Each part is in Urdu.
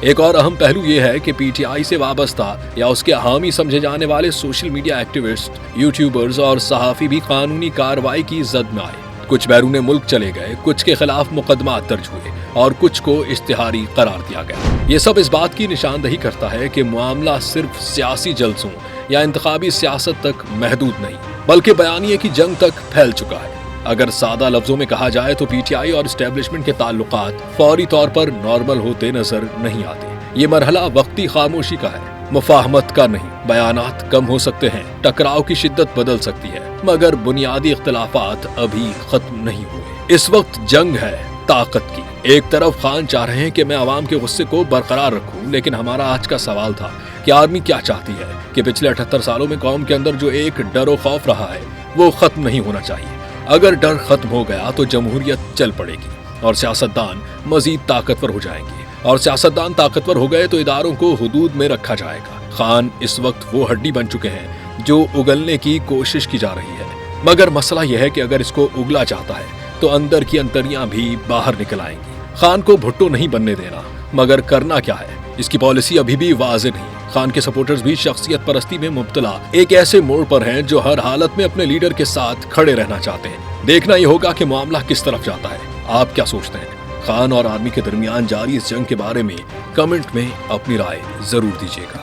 ایک اور اہم پہلو یہ ہے کہ پی ٹی آئی سے وابستہ یا اس کے حامی سمجھے جانے والے سوشل میڈیا ایکٹیوسٹ، یوٹیوبرز اور صحافی بھی قانونی کارروائی کی زد میں آئے۔ کچھ بیرون ملک چلے گئے، کچھ کے خلاف مقدمات درج ہوئے اور کچھ کو اشتہاری قرار دیا گیا۔ یہ سب اس بات کی نشاندہی کرتا ہے کہ معاملہ صرف سیاسی جلسوں یا انتخابی سیاست تک محدود نہیں، بلکہ بیانیے کی جنگ تک پھیل چکا ہے۔ اگر سادہ لفظوں میں کہا جائے تو پی ٹی آئی اور اسٹیبلشمنٹ کے تعلقات فوری طور پر نارمل ہوتے نظر نہیں آتے۔ یہ مرحلہ وقتی خاموشی کا ہے، مفاہمت کا نہیں۔ بیانات کم ہو سکتے ہیں، ٹکراؤ کی شدت بدل سکتی ہے، مگر بنیادی اختلافات ابھی ختم نہیں ہوئے۔ اس وقت جنگ ہے طاقت کی۔ ایک طرف خان چاہ رہے ہیں کہ میں عوام کے غصے کو برقرار رکھوں، لیکن ہمارا آج کا سوال تھا کہ آرمی کیا چاہتی ہے کہ پچھلے 78 سالوں میں قوم کے اندر جو ایک ڈر و خوف رہا ہے وہ ختم نہیں ہونا چاہیے۔ اگر ڈر ختم ہو گیا تو جمہوریت چل پڑے گی اور سیاستدان مزید طاقتور ہو جائیں گے، اور سیاستدان طاقتور ہو گئے تو اداروں کو حدود میں رکھا جائے گا۔ خان اس وقت وہ ہڈی بن چکے ہیں جو اگلنے کی کوشش کی جا رہی ہے، مگر مسئلہ یہ ہے کہ اگر اس کو اگلا چاہتا ہے تو اندر کی انتریاں بھی باہر نکل آئیں گی۔ خان کو بھٹو نہیں بننے دینا، مگر کرنا کیا ہے اس کی پالیسی ابھی بھی واضح نہیں۔ خان کے سپورٹرز بھی شخصیت پرستی میں مبتلا ایک ایسے موڑ پر ہیں جو ہر حالت میں اپنے لیڈر کے ساتھ کھڑے رہنا چاہتے ہیں۔ دیکھنا یہ ہوگا کہ معاملہ کس طرف جاتا ہے۔ آپ کیا سوچتے ہیں؟ خان اور آرمی کے درمیان جاری اس جنگ کے بارے میں کمنٹ میں اپنی رائے ضرور دیجیے گا۔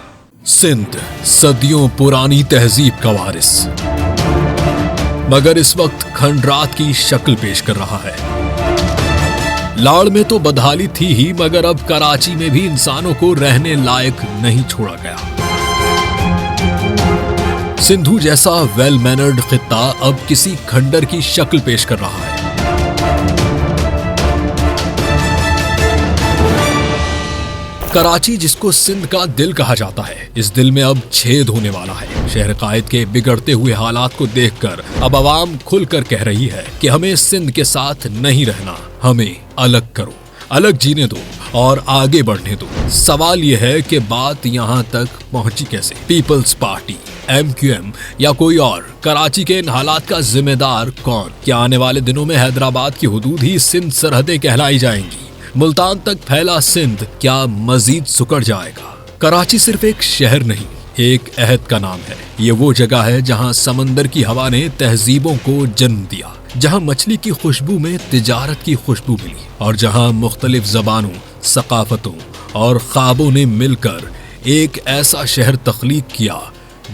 سندھ صدیوں پرانی تہذیب کا وارث، مگر اس وقت کھنڈرات کی شکل پیش کر رہا ہے۔ لاڑ میں تو بدحالی تھی ہی، مگر اب کراچی میں بھی انسانوں کو رہنے لائق نہیں چھوڑا گیا۔ سندھو جیسا ویل مینرڈ خطہ اب کسی کھنڈر کی شکل پیش کر رہا ہے۔ کراچی جس کو سندھ کا دل کہا جاتا ہے، اس دل میں اب چھید ہونے والا ہے۔ شہر قائد کے بگڑتے ہوئے حالات کو دیکھ کر اب عوام کھل کر کہہ رہی ہے کہ ہمیں سندھ کے ساتھ نہیں رہنا، ہمیں الگ کرو، الگ جینے دو اور آگے بڑھنے دو۔ سوال یہ ہے کہ بات یہاں تک پہنچی کیسے؟ پیپلز پارٹی، ایم کیو ایم یا کوئی اور؟ کراچی کے ان حالات کا ذمہ دار کون؟ کیا آنے والے دنوں میں حیدرآباد کی حدود ہی سندھ سرحدیں کہلائی جائیں گی؟ ملتان تک پھیلا سندھ کیا مزید سکڑ جائے گا؟ کراچی صرف ایک شہر نہیں، ایک عہد کا نام ہے۔ یہ وہ جگہ ہے جہاں سمندر کی ہوا نے تہذیبوں کو جنم دیا، جہاں مچھلی کی خوشبو میں تجارت کی خوشبو ملی، اور جہاں مختلف زبانوں، ثقافتوں اور خوابوں نے مل کر ایک ایسا شہر تخلیق کیا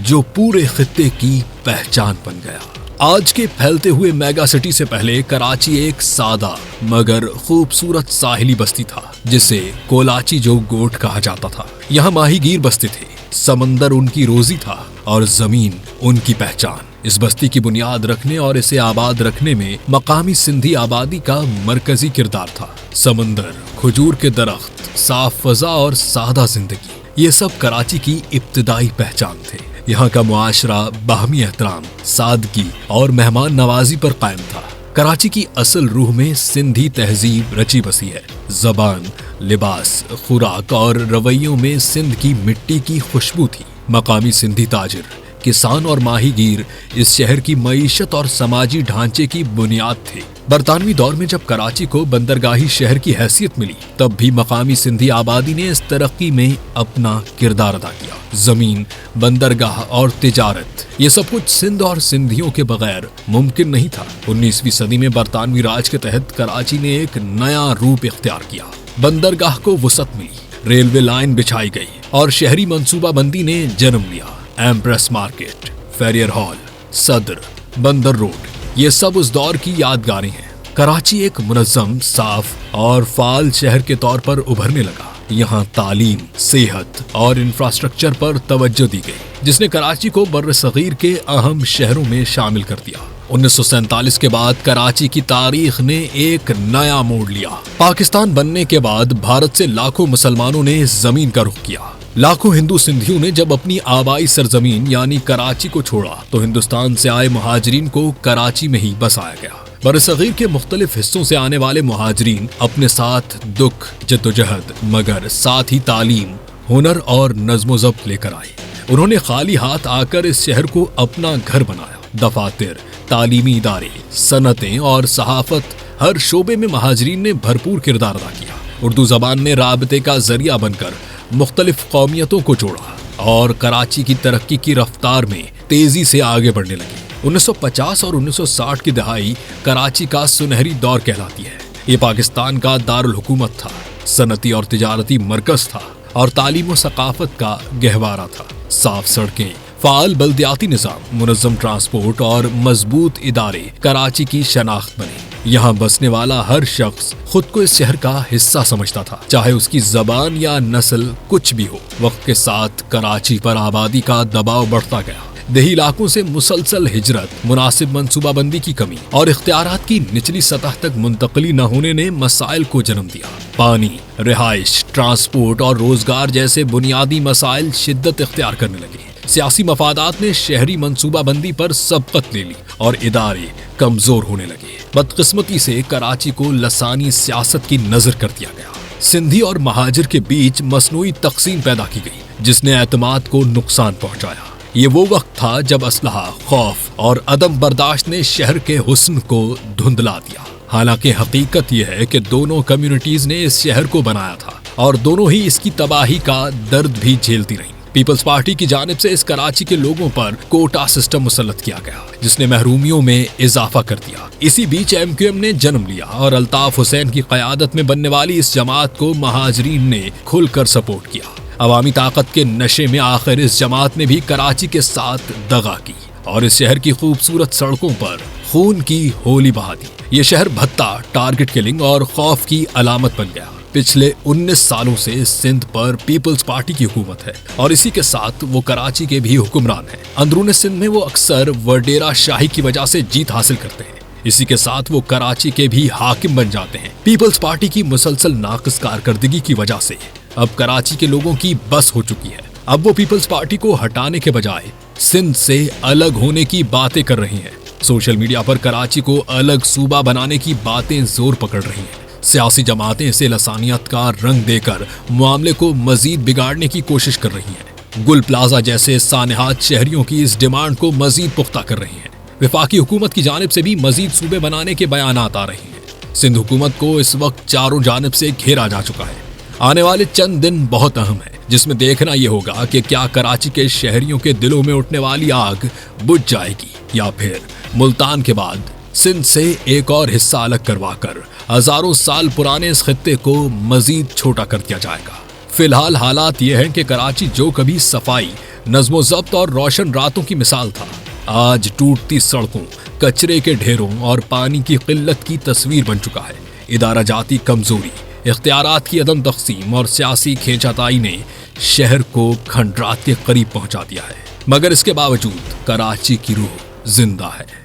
جو پورے خطے کی پہچان بن گیا۔ آج کے پھیلتے ہوئے میگا سٹی سے پہلے کراچی ایک سادہ مگر خوبصورت ساحلی بستی تھا جسے کولاچی جو گوٹ کہا جاتا تھا۔ یہاں ماہی گیر بستے تھے، سمندر ان کی روزی تھا اور زمین ان کی پہچان۔ اس بستی کی بنیاد رکھنے اور اسے آباد رکھنے میں مقامی سندھی آبادی کا مرکزی کردار تھا۔ سمندر، کھجور کے درخت، صاف فضا اور سادہ زندگی، یہ سب کراچی کی ابتدائی پہچان تھے۔ یہاں کا معاشرہ باہمی احترام، سادگی اور مہمان نوازی پر قائم تھا۔ کراچی کی اصل روح میں سندھی تہذیب رچی بسی ہے۔ زبان، لباس، خوراک اور رویوں میں سندھ کی مٹی کی خوشبو تھی۔ مقامی سندھی تاجر، کسان اور ماہی گیر اس شہر کی معیشت اور سماجی ڈھانچے کی بنیاد تھے۔ برطانوی دور میں جب کراچی کو بندرگاہی شہر کی حیثیت ملی، تب بھی مقامی سندھی آبادی نے اس ترقی میں اپنا کردار ادا کیا۔ زمین، بندرگاہ اور تجارت، یہ سب کچھ سندھ اور سندھیوں کے بغیر ممکن نہیں تھا۔ 19ویں صدی میں برطانوی راج کے تحت کراچی نے ایک نیا روپ اختیار کیا۔ بندرگاہ کو وسعت ملی، ریلوے لائن بچھائی گئی اور شہری منصوبہ بندی نے جنم لیا۔ ایمپریس مارکیٹ، فیریئر ہال، صدر، بندر روڈ، یہ سب اس دور کی یادگاریں ہیں۔ کراچی ایک منظم، صاف اور فعال شہر کے طور پر ابھرنے لگا۔ یہاں تعلیم، صحت اور انفراسٹرکچر پر توجہ دی گئی، جس نے کراچی کو بر صغیر کے اہم شہروں میں شامل کر دیا۔ 1947 کے بعد کراچی کی تاریخ نے ایک نیا موڑ لیا۔ پاکستان بننے کے بعد بھارت سے لاکھوں مسلمانوں نے زمین کا رخ کیا۔ لاکھوں ہندو سندھیوں نے جب اپنی آبائی سرزمین یعنی کراچی کو چھوڑا تو ہندوستان سے آئے مہاجرین کو کراچی میں ہی بسایا گیا۔ برصغیر کے مختلف حصوں سے آنے والے مہاجرین اپنے ساتھ دکھ، جدوجہد، مگر ساتھ ہی تعلیم، ہنر اور نظم و ضبط لے کر آئے۔ انہوں نے خالی ہاتھ آ کر اس شہر کو اپنا گھر بنایا۔ دفاتر، تعلیمی ادارے، صنعتیں اور صحافت، ہر شعبے میں مہاجرین نے بھرپور کردار ادا کیا۔ اردو زبان نے رابطے کا ذریعہ بن کر مختلف قومیتوں کو جوڑا اور کراچی کی ترقی کی رفتار میں تیزی سے آگے بڑھنے لگی۔ 1950 اور 1960 کی دہائی کراچی کا سنہری دور کہلاتی ہے۔ یہ پاکستان کا دارالحکومت تھا، صنعتی اور تجارتی مرکز تھا اور تعلیم و ثقافت کا گہوارہ تھا۔ صاف سڑکیں، فعال بلدیاتی نظام، منظم ٹرانسپورٹ اور مضبوط ادارے کراچی کی شناخت بنے۔ یہاں بسنے والا ہر شخص خود کو اس شہر کا حصہ سمجھتا تھا، چاہے اس کی زبان یا نسل کچھ بھی ہو۔ وقت کے ساتھ کراچی پر آبادی کا دباؤ بڑھتا گیا۔ دیہی علاقوں سے مسلسل ہجرت، مناسب منصوبہ بندی کی کمی اور اختیارات کی نچلی سطح تک منتقلی نہ ہونے نے مسائل کو جنم دیا۔ پانی، رہائش، ٹرانسپورٹ اور روزگار جیسے بنیادی مسائل شدت اختیار کرنے لگے۔ سیاسی مفادات نے شہری منصوبہ بندی پر سبقت لے لی اور ادارے کمزور ہونے لگے۔ بدقسمتی سے کراچی کو لسانی سیاست کی نظر کر دیا گیا۔ سندھی اور مہاجر کے بیچ مصنوعی تقسیم پیدا کی گئی جس نے اعتماد کو نقصان پہنچایا۔ یہ وہ وقت تھا جب اسلحہ، خوف اور عدم برداشت نے شہر کے حسن کو دھندلا دیا۔ حالانکہ حقیقت یہ ہے کہ دونوں کمیونٹیز نے اس شہر کو بنایا تھا اور دونوں ہی اس کی تباہی کا درد بھی جھیلتی رہیں۔ پیپلز پارٹی کی جانب سے اس کراچی کے لوگوں پر کوٹا سسٹم مسلط کیا گیا جس نے محرومیوں میں اضافہ کر دیا۔ اسی بیچ MQM نے جنم لیا اور الطاف حسین کی قیادت میں بننے والی اس جماعت کو مہاجرین نے کھل کر سپورٹ کیا۔ عوامی طاقت کے نشے میں آخر اس جماعت نے بھی کراچی کے ساتھ دغا کی اور اس شہر کی خوبصورت سڑکوں پر خون کی ہولی بہا دی۔ یہ شہر بھتہ، ٹارگٹ کلنگ اور خوف کی علامت بن گیا۔ پچھلے 19 سالوں سے سندھ پر پیپلز پارٹی کی حکومت ہے اور اسی کے ساتھ وہ کراچی کے بھی حکمران ہیں۔ اندرون سندھ میں وہ اکثر وڈیرا شاہی کی وجہ سے جیت حاصل کرتے ہیں، اسی کے ساتھ وہ کراچی کے بھی حاکم بن جاتے ہیں۔ پیپلز پارٹی کی مسلسل ناقص کارکردگی کی وجہ سے اب کراچی کے لوگوں کی بس ہو چکی ہے۔ اب وہ پیپلز پارٹی کو ہٹانے کے بجائے سندھ سے الگ ہونے کی باتیں کر رہی ہیں۔ سوشل میڈیا پر کراچی کو الگ صوبہ بنانے کی باتیں زور پکڑ رہی ہیں۔ سیاسی جماعتیں اسے لسانیت کا رنگ دے کر معاملے کو مزید بگاڑنے کی کوشش کر رہی ہیں۔ گل پلازا جیسے سانحات شہریوں کی اس ڈیمانڈ کو مزید پختہ کر رہی ہیں۔ وفاقی حکومت کی جانب سے بھی مزید صوبے بنانے کے بیانات آ رہے ہیں۔ سندھ حکومت کو اس وقت چاروں جانب سے گھیرا جا چکا ہے۔ آنے والے چند دن بہت اہم ہیں جس میں دیکھنا یہ ہوگا کہ کیا کراچی کے شہریوں کے دلوں میں اٹھنے والی آگ بجھ جائے گی یا پھر ملتان کے بعد سندھ سے ایک اور حصہ الگ کروا کر ہزاروں سال پرانے اس خطے کو مزید چھوٹا کر دیا جائے گا۔ فی الحال حالات یہ ہیں کہ کراچی جو کبھی صفائی، نظم و ضبط اور روشن راتوں کی مثال تھا، آج ٹوٹتی سڑکوں، کچرے کے ڈھیروں اور پانی کی قلت کی تصویر بن چکا ہے۔ ادارہ جاتی کمزوری، اختیارات کی عدم تقسیم اور سیاسی کھینچاتائی نے شہر کو کھنڈرات کے قریب پہنچا دیا ہے، مگر اس کے باوجود کراچی کی روح زندہ ہے۔